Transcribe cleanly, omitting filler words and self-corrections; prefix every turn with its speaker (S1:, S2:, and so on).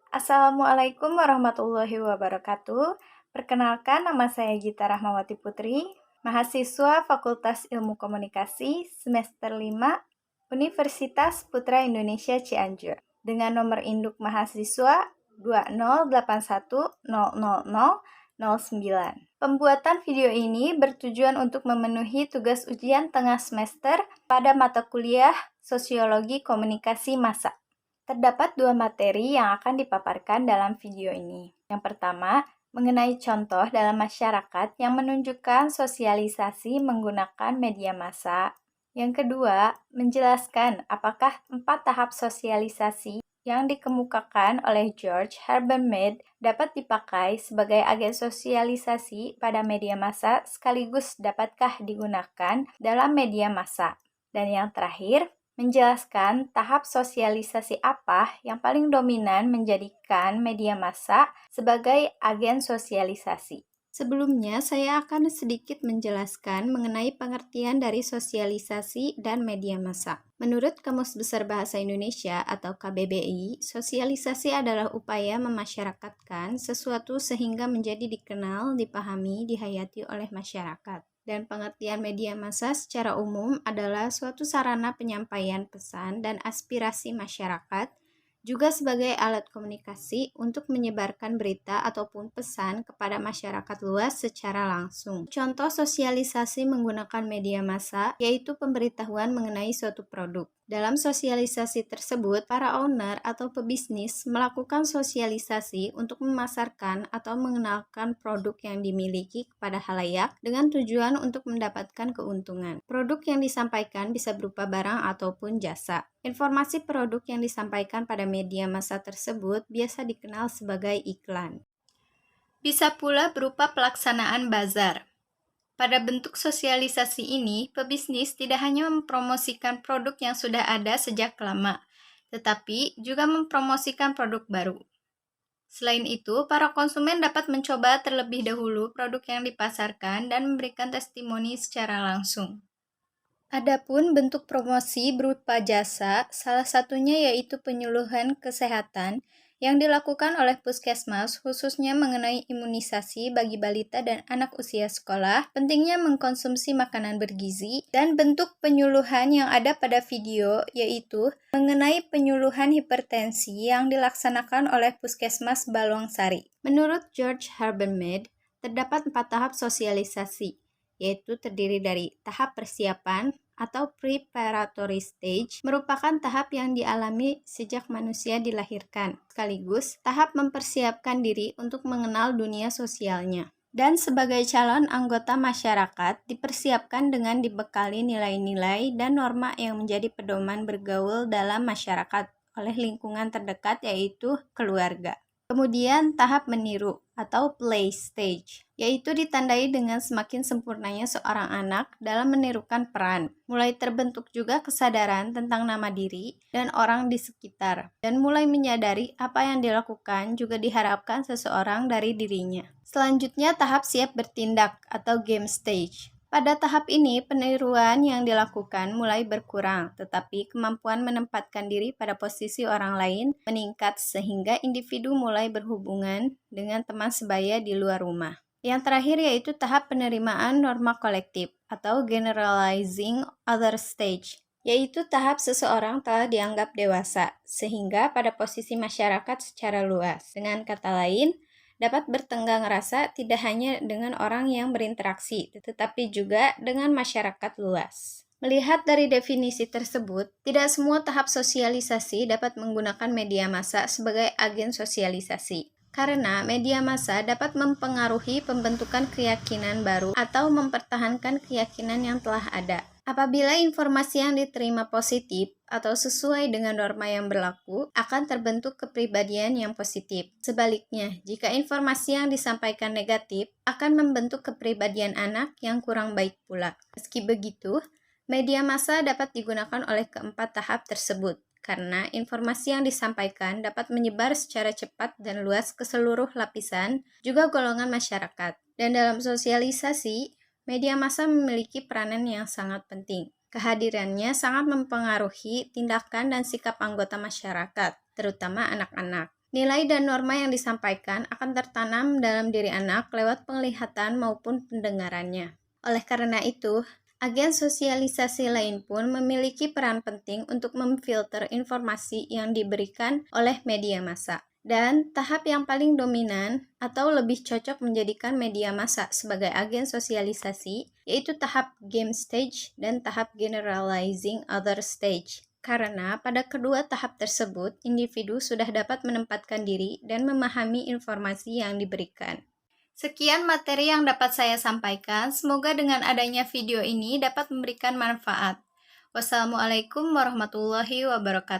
S1: Assalamualaikum warahmatullahi wabarakatuh. Perkenalkan, nama saya Gita Rahmawati Putri, mahasiswa Fakultas Ilmu Komunikasi semester 5 Universitas Putra Indonesia Cianjur dengan nomor induk mahasiswa 208100009. Pembuatan video ini bertujuan untuk memenuhi tugas ujian tengah semester pada mata kuliah Sosiologi Komunikasi Massa. Terdapat dua materi yang akan dipaparkan dalam video ini. Yang pertama, mengenai contoh dalam masyarakat yang menunjukkan sosialisasi menggunakan media massa. Yang kedua, menjelaskan apakah 4 tahap sosialisasi yang dikemukakan oleh George Herbert Mead dapat dipakai sebagai agen sosialisasi pada media massa sekaligus dapatkah digunakan dalam media massa. Dan yang terakhir, menjelaskan tahap sosialisasi apa yang paling dominan menjadikan media massa sebagai agen sosialisasi. Sebelumnya, saya akan sedikit menjelaskan mengenai pengertian dari sosialisasi dan media massa. Menurut Kamus Besar Bahasa Indonesia atau KBBI, sosialisasi adalah upaya memasyarakatkan sesuatu sehingga menjadi dikenal, dipahami, dihayati oleh masyarakat. Dan pengertian media massa secara umum adalah suatu sarana penyampaian pesan dan aspirasi masyarakat, juga sebagai alat komunikasi untuk menyebarkan berita ataupun pesan kepada masyarakat luas secara langsung. Contoh sosialisasi menggunakan media massa yaitu pemberitahuan mengenai suatu produk. Dalam sosialisasi tersebut, para owner atau pebisnis melakukan sosialisasi untuk memasarkan atau mengenalkan produk yang dimiliki kepada khalayak dengan tujuan untuk mendapatkan keuntungan. Produk yang disampaikan bisa berupa barang ataupun jasa. Informasi produk yang disampaikan pada media massa tersebut biasa dikenal sebagai iklan. Bisa pula berupa pelaksanaan bazar. Pada bentuk sosialisasi ini, pebisnis tidak hanya mempromosikan produk yang sudah ada sejak lama, tetapi juga mempromosikan produk baru. Selain itu, para konsumen dapat mencoba terlebih dahulu produk yang dipasarkan dan memberikan testimoni secara langsung. Adapun bentuk promosi berupa jasa, salah satunya yaitu penyuluhan kesehatan yang dilakukan oleh puskesmas khususnya mengenai imunisasi bagi balita dan anak usia sekolah, pentingnya mengkonsumsi makanan bergizi, dan bentuk penyuluhan yang ada pada video yaitu mengenai penyuluhan hipertensi yang dilaksanakan oleh puskesmas Balwangsari. Menurut George Herbert Mead, terdapat 4 tahap sosialisasi, yaitu terdiri dari tahap persiapan atau preparatory stage, merupakan tahap yang dialami sejak manusia dilahirkan, sekaligus tahap mempersiapkan diri untuk mengenal dunia sosialnya. Dan sebagai calon anggota masyarakat, dipersiapkan dengan dibekali nilai-nilai dan norma yang menjadi pedoman bergaul dalam masyarakat oleh lingkungan terdekat yaitu keluarga. Kemudian tahap meniru atau play stage, yaitu ditandai dengan semakin sempurnanya seorang anak dalam menirukan peran. Mulai terbentuk juga kesadaran tentang nama diri dan orang di sekitar, dan mulai menyadari apa yang dilakukan juga diharapkan seseorang dari dirinya. Selanjutnya tahap siap bertindak atau game stage. Pada tahap ini, peniruan yang dilakukan mulai berkurang, tetapi kemampuan menempatkan diri pada posisi orang lain meningkat sehingga individu mulai berhubungan dengan teman sebaya di luar rumah. Yang terakhir yaitu tahap penerimaan norma kolektif atau generalizing other stage, yaitu tahap seseorang telah dianggap dewasa, sehingga pada posisi masyarakat secara luas. Dengan kata lain, dapat bertenggang rasa tidak hanya dengan orang yang berinteraksi, tetapi juga dengan masyarakat luas. Melihat dari definisi tersebut, tidak semua tahap sosialisasi dapat menggunakan media massa sebagai agen sosialisasi. Karena media massa dapat mempengaruhi pembentukan keyakinan baru atau mempertahankan keyakinan yang telah ada. Apabila informasi yang diterima positif atau sesuai dengan norma yang berlaku, akan terbentuk kepribadian yang positif. Sebaliknya, jika informasi yang disampaikan negatif, akan membentuk kepribadian anak yang kurang baik pula. Meski begitu, media massa dapat digunakan oleh keempat tahap tersebut, karena informasi yang disampaikan dapat menyebar secara cepat dan luas ke seluruh lapisan, juga golongan masyarakat. Dan dalam sosialisasi, media massa memiliki peranan yang sangat penting. Kehadirannya sangat mempengaruhi tindakan dan sikap anggota masyarakat, terutama anak-anak. Nilai dan norma yang disampaikan akan tertanam dalam diri anak lewat penglihatan maupun pendengarannya. Oleh karena itu, agen sosialisasi lain pun memiliki peran penting untuk memfilter informasi yang diberikan oleh media massa. Dan tahap yang paling dominan atau lebih cocok menjadikan media massa sebagai agen sosialisasi yaitu tahap game stage dan tahap generalizing other stage. Karena pada kedua tahap tersebut, individu sudah dapat menempatkan diri dan memahami informasi yang diberikan. Sekian materi yang dapat saya sampaikan. Semoga dengan adanya video ini dapat memberikan manfaat. Wassalamualaikum warahmatullahi wabarakatuh.